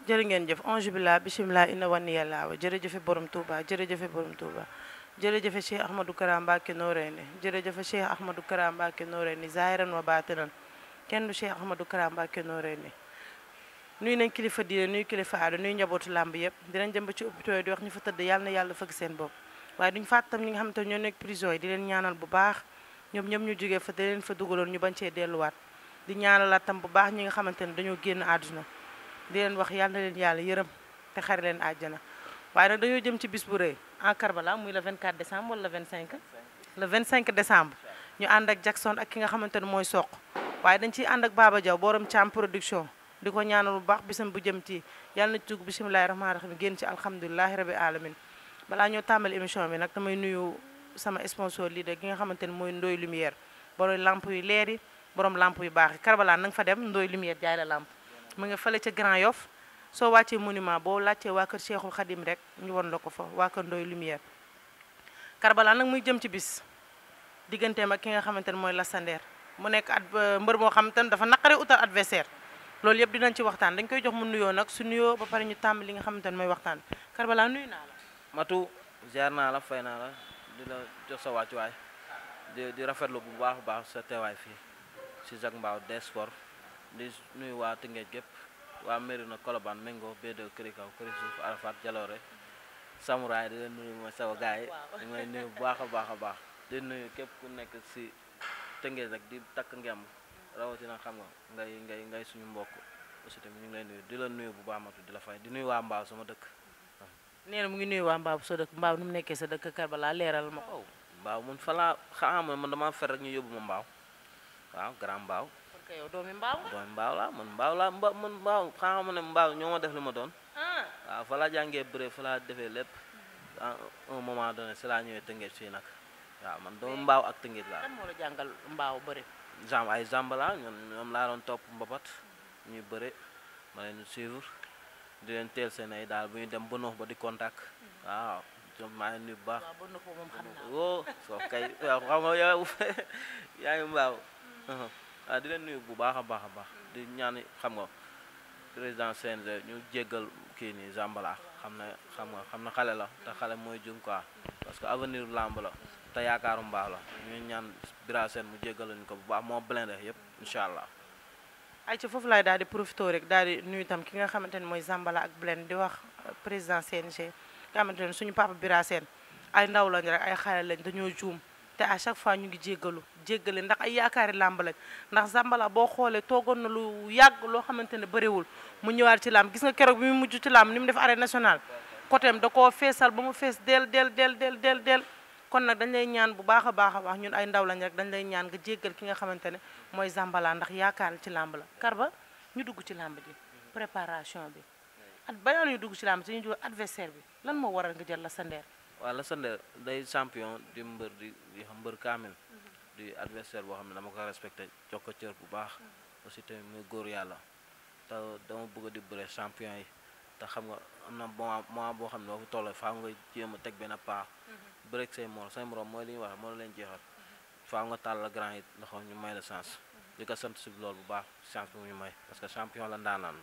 jërë ngeen jëf ange billah bisimilah inna wan yàlla wa jërëjëfe borom Touba jërëjëfe borom Touba jërëjëfe Cheikh Ahmadou Kara Mbacké Noreyni jërëjëfe Cheikh Ahmadou Kara Mbacké Noreyni zahiran wa batinan kenn du Cheikh Ahmadou Kara Mbacké Noreyni nuy nañ kilifa diine nuy kilifa aada nuy njabootu làmb yëpp dinañ jëm ba ci hôpital yi di wax ñu fa tëdd yàlla na yàlla fëgg seen bopp waaye duñ fàttam ñi nga xamante ne ñoo nekk prison yi di leen ñaanal bu baax ñoom ñëpp ñu jógee fa da leen fa dugaloon ñu bañ cee delluwaat di ñaanalaat tam bu baax ñi nga xamante ne dañoo génn àdduna di leen wax yàlla na leen yàlla yërëm te xari leen àjjana waaye nag dañoo jëm ci bis bu rëy en Karbala muy le 24 décembre wala le 25 le 25 décembre ñu ànd ak Jackson ak ki nga xamante ne mooy Sokh waaye dañ ciy ànd ak Baba Diaw borom Thiam production di ko ñaanal bu baax bisam bu jëm ci yàlla na ci dugg bisimilahi rahmaani rahim génn ci alhamdulilahi rabi alamin balaa ñoo tàmbali émission bi nag damay nuyu sama sponsor leader gi nga xamante ne mooy Ndoy Lumière borom lamp yu leer yi borom lamp yu baax yi Karbala na nga fa dem Ndoy Lumière jaay la lamp mu nga fële ca Grand Yoff soo wàccee monument boo laajtee waa kër Cheikhul Khadim rek ñu won la ko fa waa kër Ndoy Lumière Karbala nag muy jëm ci bis digganteem ak ki nga xamante ne mooy Lassander mu nekk mbër moo xamante ne dafa naqare utal adversaire loolu yëpp dinañ ci waxtaan dañ koy jox mu nuyoo nag su nuyoo ba pare ñu tàmbali li nga xamante ne mooy waxtaan Karbala nuyu naa la Matu ziar naa la fay naa la di la jox sa wàccuwaay di rafetlu bu baax a baax sa teewaay fii si Zac Mbao des sport di nuyu waa Tëngéej gépp waa Mérina Colobane Mengo B2 Kër Kaw Kër Suuf Arafat Jaloore Samouraay di leen nuyu mooy sama gars yi ñu may nuyu bu baax a baax a baax di nuyu képp ku nekk si Tëngéej rek di takk ngemb rawatina xam nga ngay suñu mbokk aussi tamit ñu ngi lay nuyu di la nuyu bu baax Matu di la fay di nuyu waa Mbaaw sama dëkk. nee na mu ngi nuyu waa Mbaaw sa dëkk Mbaaw ni mu nekkee sa dëkk Karbala leeral ma ko. Mbaaw man fa laa xam man damaa fer rek ñu yóbbu ma Mbaaw waaw Grand Mbaaw. kon kay yow doomi Mbaaw. doomi Mbaaw la man Mbaaw xam ne Mbaaw ñoo ma def li ma doon. waaw fa laa jàngee bëre fa laa defee lépp à un moment donné si laa ñëwee Tëngéej fii nag waaw man doomu Mbaaw ak Tëngéej laa. kan moo la jàngal Mbaaw bëre. ay zambala ñoom laa doon topp mbapat ñuy bëre ma leen suivre di leen teel seen ay daal bu ñu dem ba noox ba di contact waaw ñoom maa ngi nuyu bu baax. waaw ba noox moom xam naa woo soo kay waaw xam nga yow yaa ngi Mbaaw waaw di leen nuyu bu baax a baax a baax di ñaan xam nga président CNG ñu jéggal kii nii zambala xam na xale la te xale mooy jum quoi parce que avenir lamb la te yaakaaru Mbaaw la ñu ñaan Bira Sène mu jéggal ñu ko bu baax moo blindé yëpp incha allah. ay ci foofu laay daal di profité rek daal di nuyu itam ki nga xamante ne mooy Zambala ak Blend di wax président CNG nga xamante ne suñu papa Bira Sène ay ndaw lañ rek ay xale lañ dañoo juum te à chaque fois ñu ngi jéggale ndax ay yaakaari làmb lañ ndax Zambala boo xoolee toogoon na lu yàgg loo xamante ne bëriwul mu ñëwaat ci làmb gis nga keroog bi mu mujj ci làmb ni mu def arène nationale côté am da koo feesal ba mu fees del kon nag dañ lay ñaan bu baax a baax ñun ay ndaw lañ rek dañ lay ñaan nga jéggal ki nga xamante ne mooy Zambala ndax yaakaar ci làmb la Karba ñu dugg ci làmb ji préparation bi balaa ñu dugg ci làmb ji ñu dugg adversaire bi lan moo waral nga jël Lassander. waaw Lassander day champion di mbër di mbër kaamil di adversaire boo xam ne dama ko respecté jox ko cër bu baax aussi tamit muy góor yàlla te dama bëgg di bëre champion yi te xam nga am na moment boo xam ne boo fi tollee faaw nga jéem a teg benn pas bëreeg say morom mooy li ñuy wax moo leen jeexal faaw nga tàll la grand yi loxo ñu may la chance di ko sant si loolu bu baax chance bi mu ñu may parce que champion la ndaanaan.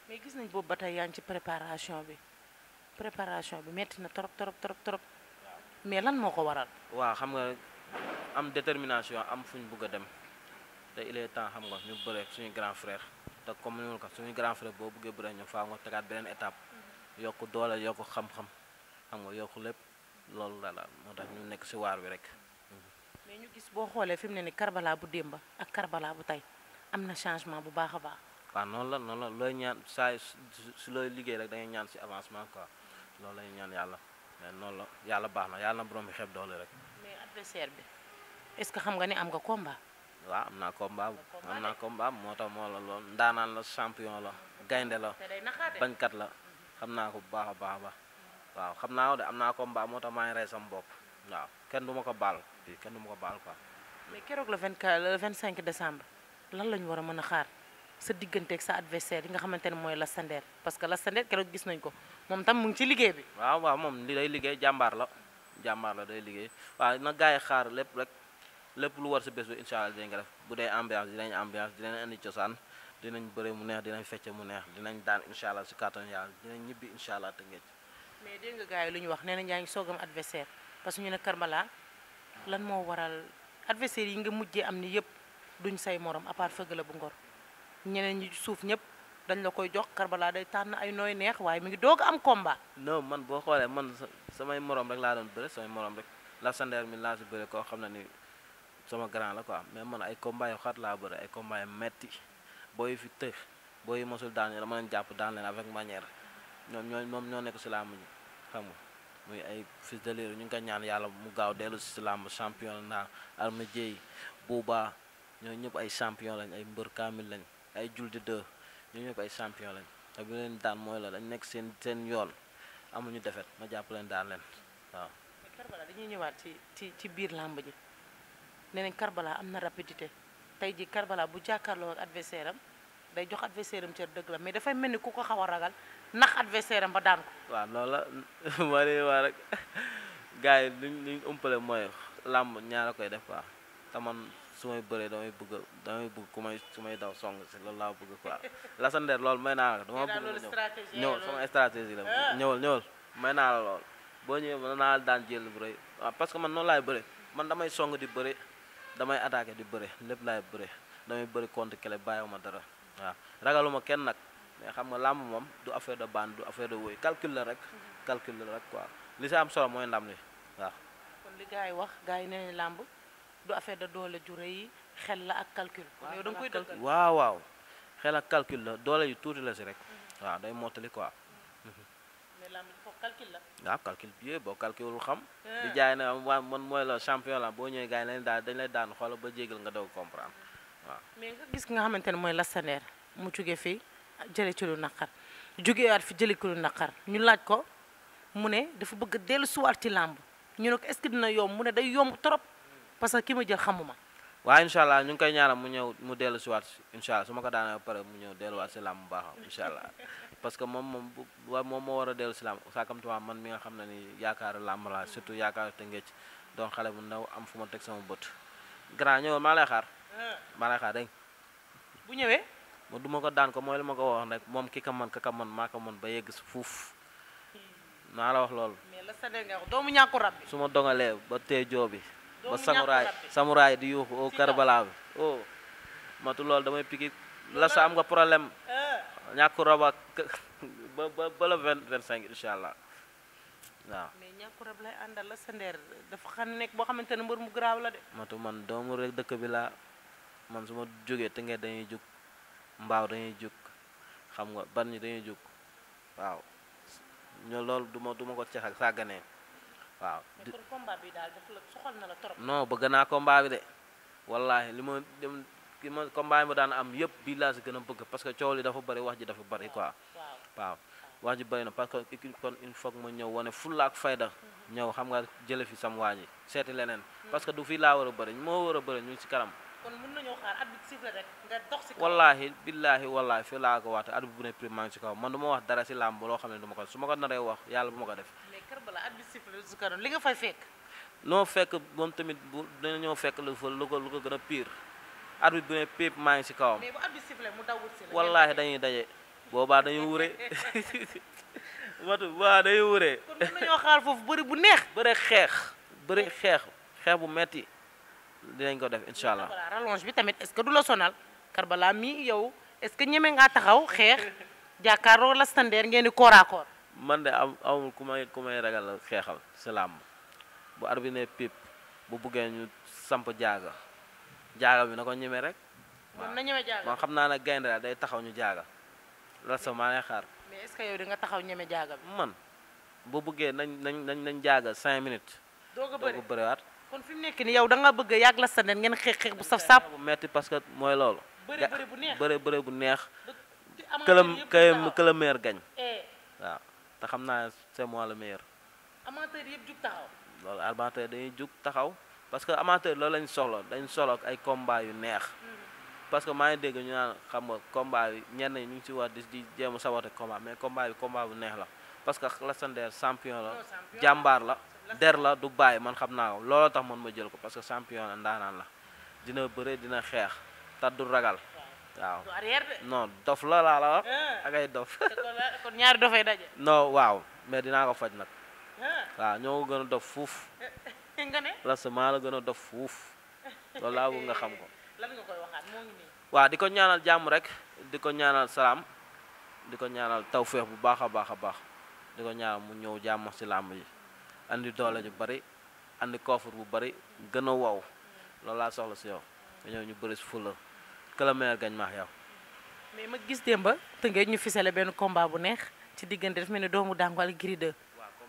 mais gis nañ boobu ba tey yaa ngi ci préparation bi metti na trop mais lan moo ko waral. waaw xam nga am détermination am fu ñu bëgg a dem te il est temps xam nga ñu bëreeg suñu grand frère te comme ni ko suñu grand frère boo bëggee bëreeg ñu faaw nga tegaat beneen étape yokk doole yokk xam-xam xam nga yokk lépp. loolu daal moo tax ñu nekk ci waar bi rek. mais ñu gis boo xoolee fi mu ne ni Karbala bu démb ak Karbala bu tey am na changement bu baax a baax. waaw noonu la looy ñaan saa su looy liggéey rek da ngay ñaan ci avancement quoi loolu lay ñaan yàlla mais noonu la yàlla baax na yàlla na borom bi xeeb doole rek. mais adversaire bi est-ce que xam nga ni am nga combat. waaw am naa combat moo tax moo la loolu ndaanaan la champion la gaynde la bañkat la xam naa ko bu baax a baax. waaw xam naa de am naa combat moo tax maa ngi rey sama bopp waaw kenn du ma ko baal quoi. mais keroog le 25 décembre lan la ñu war a mën a xaar sa digganteeg sa adversaire yi nga xamante ne mooy Lassander parce que Lassander keroog gis nañ ko moom tam mu ngi ci liggéey bi. waaw moom li day liggéey jàmbaar la day liggéey waaw na gars yi xaar lépp lu war si bés bi incha allah dinañ ko def bu dee ambiance dinañ indi cosaan dinañ bëre mu neex dinañ fecce mu neex dinañ daan incha allah si kàttan yàlla dinañ ñibbi incha allah te ngéej. mais dégg nga gars yi lu ñu wax nee nañ yaa ngi soog am adversaire parce que ñu ne Karbala lan moo waral adversaire yi nga mujjee am ni yëpp duñ say morom à part fëgg la bu ngor ñeneen ñi suuf ñëpp dañ la koy jox Karbala day tànn ay nooy neex waaye mi ngi doog am combat. non man boo xoolee man samay morom rek laa doon bëre samay morom rek Lassander mi laa si bëre koo xam ne ni sama grand la quoi mais man ay combat yu xat laa bëre ay combat yu metti booy fi tëx booy mosul daan dama leen jàpp daan leen avec manière moom ñoo nekk si làmb ji xam nga muy ay fils de Lirou ñu ngi ko ñaan yàlla mu gaaw dellu si làmb champion naa Armé Dieye Bouba ñoo ñëpp ay champion lañ ay mbër kaamil lañ ay juldi deux ñoo ñëpp ay champion lañ te bi leen daan mooy la dañ nekk seen yoon amuñu defet ma jàpp leen daan leen waaw. mais Karbala dañuy ñëwaat ci biir làmb ji nee nañ Karbala am na rapidité tey ji Karbala bu jàkkaarloo ak adversaire am day jox adversaire am cër dëgg la mais dafay mel ni ku ko xaw a ragal ndax adversaire am ba daan ko. waaw loolu la moo leen waa rek gars yi luñ umpale mooy làmb ñaara koy def quoi te man su may bëree damay bëgg su may daw song si loolu laa bëgg quoi Lassander loolu may naa la dama bëgg nga ñëw sama stratégie la ñëwal may naa la lool boo ñëwee mën naa la daan jël bu rëy waaw parce que man noonu laay bëre man damay song di bëre damay attaqué di bëre lépp laay bëre damay bëri contre kele bàyyiwuma dara waaw ragaluma kenn nag mais xam nga làmb moom du affaire de bande du affaire de woy calcul la rek quoi li si am solo mooy ndam li waaw. kon li gars yi wax gars yi nee nañ làmb du affaire de doole ju rëy xel la ak calcul. kon yow da nga koy dëggal waaw xel ak calcul la doole yu tuuti la si rek waaw day mottali quoi. mais làmb foofu calcul la. waaw calcul bi boo calculul xam. di jaay ne man mooy la champion la boo ñëwee gars yi dañ lay daan xoolal ba jégal nga doog comprendre waaw. mais nga gis nga xamante ne mooy Lassander mu jóge fii jële ci lu naqar jógewaat fi jële ci lu naqar ñu laaj ko mu ne dafa bëgg dellu suwaat ci làmb ñu ne ko est-ce que dina yomb mu ne day yomb trop parce que ki ma jël xamuma. waaw incha allah ñu ngi koy ñaanal mu ñëw mu dellu siwaat incha allah su ma ko daanee ba pare mu ñëw delluwaat si làmb bu baaxam incha allah parce que moom moo war a dellu si làmb saakamtumaa man mi nga xam ne ni yaakaar làmb la surtout yaakaar te ngecc doon xale bu ndaw am fu ma teg sama bët grand ñëwal maa lay xaar dégg bu ñëwee ma du ma ko daan ko mooy li ma ko wax rek moom ki ka man maa ko man ba yegg si fuuf naa la wax loolu mais Lassander nga wax doomu ñàkku rab bi su ma dongalee ba tee joo bi ba ñàkku samuraay di yuuxu au Karbala bi oh matu loolu damay piki la sa am nga problème ñàkku rab ak ba la 25 incha allah waaw. mais ñàkku rab lay àndal Lassander dafa xam nekk boo xamante ne mbër mu garaaw la de. matu man doomu rek dëkk bi laa man su ma jógee te ngeen dañuy jóg mbaaw dañuy jóg xam nga ban ñi dañuy jóg waaw ñoo loolu du ma ko ceex ak sàgganee waaw. mais kon combat bi daal dafa la soxal na la trop. non bëgg naa combat bi de wallaahi combat yi ma daan am yëpp bii laa si gën a bëgg parce que coow li dafa bëri wax ji dafa bëri quoi. waaw wax ji bëri na parce que équipe kon il faut que ma ñëw wane fulla ak fayda ñëw xam nga jële fi sam waa ji seeti leneen parce que du fii laa war a bëri moo war a bëri ñu ngi si kanam. kon mën nañoo xaar arbitre siffle rek nga dox si kaw. wallaahi billaahi wallaahi fii laa ko waate arbitre bu ne prix maa ngi si kaw man du ma wax dara si làmb loo xam ne du ma ko su ma ko naree wax yàlla bu ma ko def. mais Karbala arbitre siffle si kanam li nga fay fekk. noo fekk moom tamit bu dina ñëw fekk lu ko gën a pire arbitre bu ne pépp maa ngi si kawam. mais bu arbitre siffle mu daw wut si la. wallaahi dañuy daje boobaa dañuy wure matu waa dañuy wure. kon mën nañoo xaar foofu bëri bu neex. bëri xeex bu metti dinañ ko def incha allah. Karbala rallonge bi tamit est-ce que du la sonal Karbala mi yow est-ce que ñeme ngaa taxaw xeex jàkkaarloo Lassander ngeen di corps à corps. man de amul ku may ragal xeexal si làmb bu arbitre ne pip bu buggee ñu samp jaaga bi na ko ñeme rek. waaw na ñeme jaaga man xam naa ne gaynde daal day taxaw ñu jaaga la sa maa lay xaar. mais est-ce que yow di nga taxaw ñeme jaaga bi. man bu buggee nañ jaaga 5 minutes. doo ko bëriwaat. kon fi mu nekk nii yow da nga bëgg a yàgg Lassander ngeen xeex bu saf sap. bu metti parce que mooy loolu. bëri bu neex. que le meilleur gagne. waaw te xam naa c'est moi le meilleur. amateur yëpp jug taxaw. loolu amateur dañuy jug taxaw parce que amateur loolu lañ soxla dañ soxla ak ay combat yu neex. parce que maa ngi dégg ñu naan xam nga combat bi ñenn ñi ñu ngi ci war di jéem a saboté combat mais combat bu neex la parce que Lassander champion la jàmbaar la der la du bàyyi man xam naa ko looloo tax man ma jël ko parce que champion la ndaanaan la dina bëre dina xeex te du ragal waaw du arrière de. non dof la laa la wax ah ak ay dof te kon ñaari dofay daje. non waaw mais dinaa ko faj nag ah waaw ñoo ko gën a dof fuuf nga ne. parce que maa la gën a dof fuuf loolu laa bëgg nga xam ko lan nga koy waxaat moo ngi nii. waaw di ko ñaanal jàmm rek di ko ñaanal salaam di ko ñaanal tawféex bu baax a baax a baax di ko ñaanal mu ñëw jàmm ci làmb ji andi doole ju bari andi koofur bu bari gën a wow loolu laa soxla si yow nga ñëw ñu bëri si fula que le meilleur gagne maax yow. mais ma gis démba Tëngéej ñu fisale benn combat bu neex ci diggante daf mel ni doomu Dangu ak Gris 2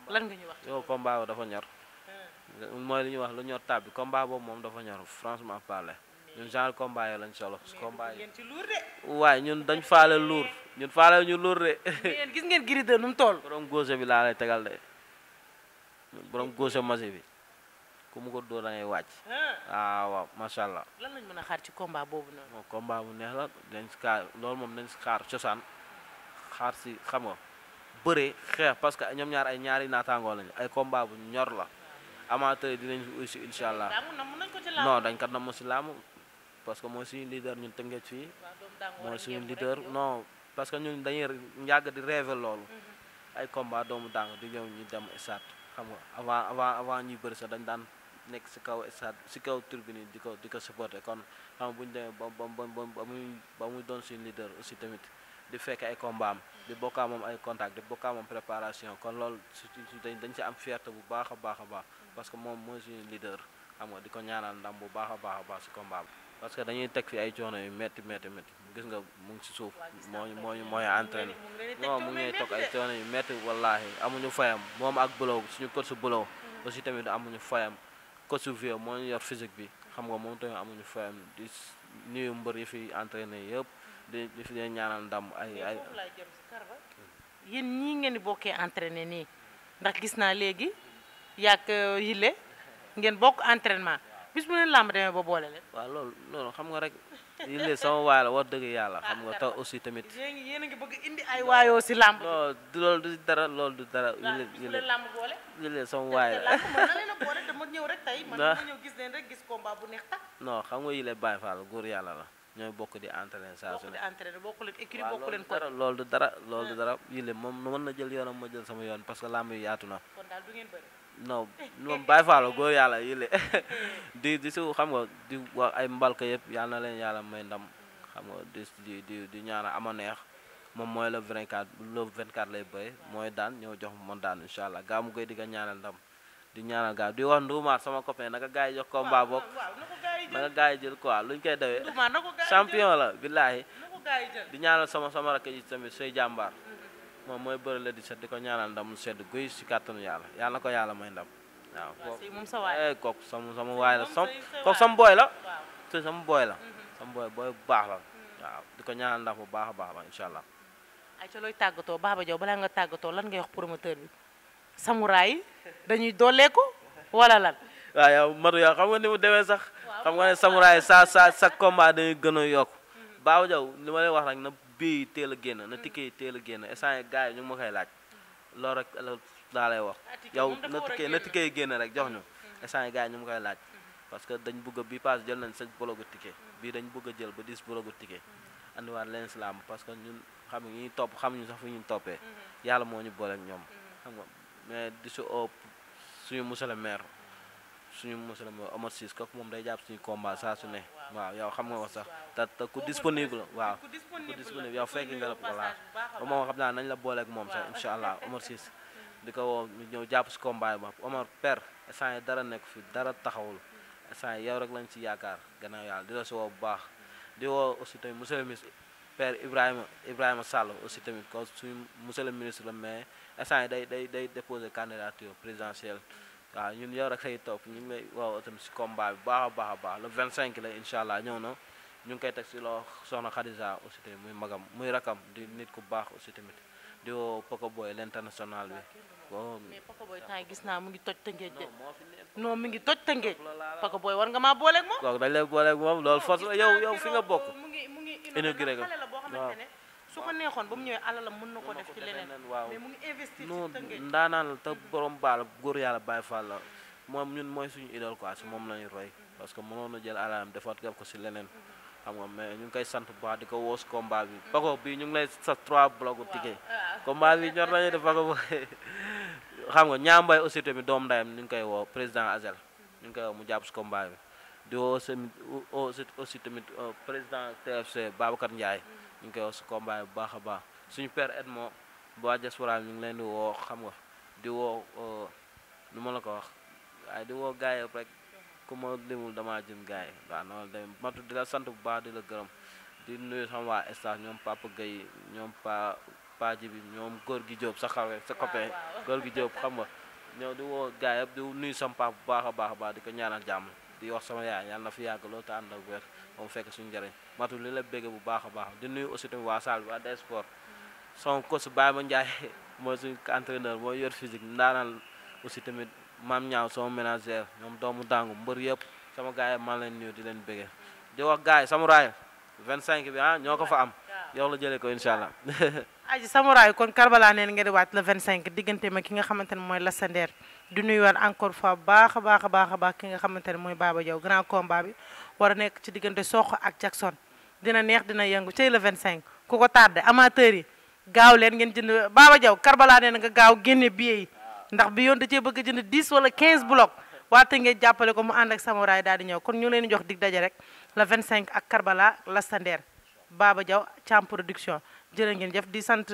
lan nga ñu wax. yow combat boobu dafa ñor mooy li ñuy wax lu ñor tab bi combat boobu moom dafa ñor franchement parler ñun genre combat yi lañ solo combat yi ngeen ci luur de. waaye ñun dañ faale luur ñun faale ñu luur de. mais yéen gis ngeen Gris 2 nu mu toll. borom gauche bi laa lay tegal de borom gauche masi bi ku mu ko dóor da ngay wàcc. waaw macha allah. lan lañ mën a xaar ci combat boobu noonu. moom combat bu neex la dañ si xaar loolu moom dañ si xaar cosaan xaar si xam nga bëree xeex parce que ñoom ñaar ay ñaari naataangoo lañu ay combat bu ñor la amateur yi dinañ fi aussi incha allah non dañ kat nam si laamu parce que mooy suñu leader ñun Tëngéej fii mooy suñu leader non parce que ñun dañuy yàgg di rêver loolu ay combat doomu Dangu di ñëw ñu dem stade xam nga avant ñuy bëri sax dañ daan nekk si kaw stade si kaw tribune yi di ko supporter kon xam nga bu ñu demee ba muy doon suñu leader aussi tamit di fekk ay combat am di bokkaa moom ay contact di bokkaa moom préparation kon loolu dañ si am fierté bu baax a baax a baax parce que moom mooy suñu leader xam nga di ko ñaanal ndam bu baax a baax si combat bi parce que dañuy teg fi ay coono yu métti gis nga mu ngi si suuf mooy entraîné non mu ngi toog ay coono yu métti wallaahi amuñu fayam moom ak Bulow suñu coach su Bulow aussi tamit amuñu fayam coach su Vieux moo ñu yor physique bi xam nga moom tamit amuñu fayam di nuyu mbër yi fi entraîné yëpp di fi leen ñaanal ndam ay yéen ñii ngeen di bokkee entraîné nii ndax gis naa léegi yàgg yile ngeen bokk entraînement bis bu leen làmb demee ba boole leen. waaw loolu xam nga rek yile sama waay la war dëgg yàlla xam nga taw aussi tamit. yéen a ngi bëgg indi ay waayoo si làmb. non loolu du dara yile làmb boole. yile sama waay la. làmb mën na leen a boole dama ñëw rek tey. man dama ñëw gis leen rek gis combat bu neex tax. non xam nga yile Baye Fall góor yàlla la. ñooy bokk di entraîner saa su ne bokk leen écrit bokk leen ko loolu du dara yile moom mën na jël yoonam ma jël sama yoon parce que làmb yi yaatu na kon daal du ngeen bëri non moom Baye Fall góor yàlla yile di su xam nga di wax ay mbalka yëpp yàlla na leen yàlla may ndam xam nga di ñaana ama neex moom mooy le 24 lay bëri mooy daan ñëw jox man daan incha allah gaa mu koy di nga ñaanal ndam di ñaanal gaaw di wax Ndoumar sama copain naka gars yi jox combat bokk naka gars yi jël quoi luñ koy dawee champion la billaahi di ñaanal sama rakk yi tamit sooy jàmbaar moom mooy bëri la di set di ko ñaanal ndam mu sedd guy si kàttanu yàlla yàlla na ko yàlla may ndam waaw kooku sama waay la kooku sama booy la te sama booy la sama booy bu baax la waaw di ko ñaanal ndam bu baax a baax la incha allah ay ca looy tàggatoo Baba Diaw balaa nga tàggatoo lan ngay wax promoteur bi samuraay dañuy dooleeku wala lan. waaw yow Matu yow xam nga ni mu demee sax xam nga ne samuraay sa combat dañuy gën a yokk Baba Diaw li ma lay wax rek na bii teel a génn na tikkee teel a génn instant yi gars yi ñu ngi ma koy laaj loolu rek laa lay wax yow na tikkee génn rek jox ñu instant yi gars yi ñu ma koy laaj parce que dañ bëgg a bii pass jël nañ sa bologu ticket bii dañ bëgg a jël ba 10 bologu ticket andiwaat leen si làmb parce que ñun xam nga ñuy topp xam ñu sax fu ñuy toppee yàlla moo ñu boole ak ñoom xam nga mais di si oo suñu monsieur le maire Omar Ciss kooku moom day jàpp suñu combat saa su ne waaw yow xam nga wax sax te ku disponible waaw ku disponible yow fekk nga la voilà ba moom xam naa nañ la booleeg moom sax incha allah Omar Ciss di ko woo ñu ñëw jàpp si combat ba Omar père instant yi dara nekk fi dara taxawul instant yi yow rek lañ ci yaakaar gannaaw yàlla di la si woo bu baax di woo aussi tamit monsieur le ministre père Ibrahima Sall aussi tamit ko suñu monsieur le ministre la mais instant yi day déposer candidature présidentielle waaw ñun yow rek say topp ñu ngi lay waaw tamit si combat bi baax a baax le 25 la incha allah ñëw na ñu ngi koy teg si loo soxna Khadija aussi tamit muy magam muy rakam di nit ku baax aussi tamit di woo Poko Boy l'international bi waaw. mais Poko Boy temps gis naa mu ngi toj Tëngéej de non mi ngi toj Tëngéej Poko Boy war nga maa booleeg moom. waaw dañ lay booleeg moom loolu force la yow fi nga bokk. mu ngi inauguré ko xale la boo xamante ne su ko neexoon ba mu ñëwee alalam mën na ko def ci leneen mais mu ngi investir ci Tëngéej ndaanaan la te borom baal góor yàlla Baye Fall la moom ñun mooy suñu idole quoi si moom lañuy roy parce que mënoon na jël alalam defaat ko si leneen xam nga mais ñu ngi koy sant bu baax di ko woo si combat bi Paco bii ñu ngi lay sa 3 blocs ticket combat bi ñor nañu def Paco xam nga ñaambay aussi tamit doom ndayam ñu ngi koy woo président Azel ñu ngi koy woo mu jàpp si combat bi di woo aussi tamit président TFC Babacar Ndiaye ñu ngi koy woo si combat bi bu baax a baax suñu père Edmond bu waa diaspora ñu ngi leen di woo xam nga di woo nu ma la ko wax waaye di woo gars yi rek ku ma limul damaa jëm gars yi waaw noonu dem matu di la sant bu baax di la gërëm di nuyu sama waa staff ñoom Papa Gueye ñoom Pa Jibi ñoom góor gi Diop sa xawe sa copain góor gi Diop xam nga ñëw di woo gars yëpp di nuyu sama papa bu baax a baax di ko ñaanal jàmm di wax sama yaay yàlla na fi yàgg loolu te ànd ak wér ba mu fekk suñu njëriñ matu li la bégge bu baax a baax di nuyu aussi tamit waa salle bi waa des sport son coach Baye Ma Ndiaye mooy suñu entraîneur mooy yor physique ndaanal aussi tamit maam ñaaw sama ménagère ñoom doomu dàngu mbër yëpp sama gars yi maa leen nuyu di leen bégge di wax gars yi Samouraay 25 bi ñoo ko fa am yow la jëlee ko incha allah. aji Samouraay kon Karbala neen nga di waat le 25 diggante ma ki nga xamante ne mooy Lassander di nuyuwaat encore fois baax a baax ki nga xamante ne mooy Baba Diaw grand combat bi war a nekk ci diggante Sokh ak Jackson dina neex dina yëngu cey le 25 ku ko tardé amateur yi gaaw leen ngeen jënd Baba Diaw Karbala neen nga gaaw génne billet yi ndax bi yoon da cee bëgg a jënd 10 wala 15 bloc waate ngeen jàppale ko mu ànd ak Samouraay daal di ñëw kon ñu leen di jox dig daje rek le 25 ak Karbala Lassander Baba Diaw Thiam production jërë ngeen jëf di sant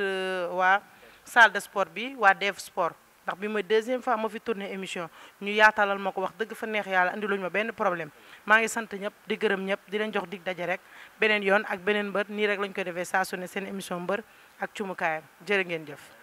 waa salle de sport bi waa Dev Sport ndax bi mooy deuxième fois ma fi tourné émission ñu yaatalal ma ko wax dëgg fa neex yàlla andi luñu ma benn problème maa ngi sant ñëpp di gërëm ñëpp di leen jox dig daje rek beneen yoon ak beneen mbër nii rek lañ koy defee saa su ne seen émission mbër ak cumukaayam jërë ngeen jëf